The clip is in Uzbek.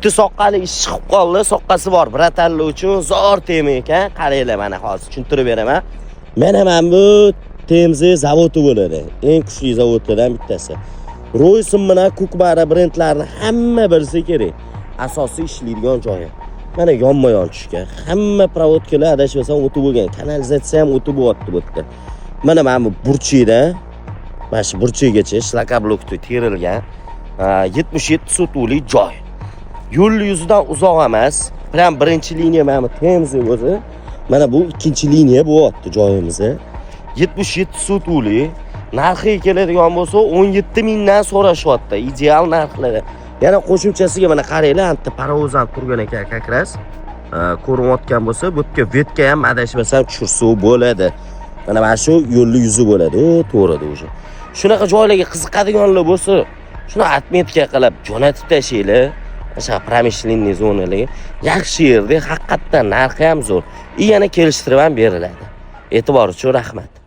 Bitta soqqali ish chiqib qoldi, soqqasi bor. Bratanlar uchun zo'r tema ekan. Qaranglar mana hozir tushuntirib beraman. Mana bu Temze zavodi bo'ladi. Eng kuchli zavodlardan bittasi. Royson bilan Kukmara brendlarini hamma bilsa kerak. Asosiy ishlaydigan joyi. Mana yonma-yon tushgan. Hamma provodkalar adashmasam o'tib bo'lgan. Kanalizatsiya ham o'tib bo'lyapti bu yerda. Mana bu burchida, mana shu burchigacha shlakoblokda terilgan 77 sotuvlik joy. Yo'l yuzidan uzoq emas. Bilan birinchi liniya mana Temze o'zi. Mana bu ikkinchi liniya bo'lyapti joyimiz. 77 sotuvlik. Narxi keladigan bo'lsa 17 mingdan so'rashyapti. Ideal narxlari. Yana qo'shimchasiga mana qaranglar, anta parovozdan turgan ekan kakras. Ko'rinayotgan bo'lsa, bu yerga vetka ham adashmasam tushirsa bo'ladi. Mana shu yo'lli yuzi bo'ladi, to'g'rida o'sha. Shunaqa joylarga qiziqadiganlar bo'lsa, shuni отметка qilib jo'natib tashinglar. O'sha pромышленный zonalarga yaxshi yerda haqiqatdan narxi ham zo'r. Yana kelishtirib ham beriladi. E'tibor uchun rahmat.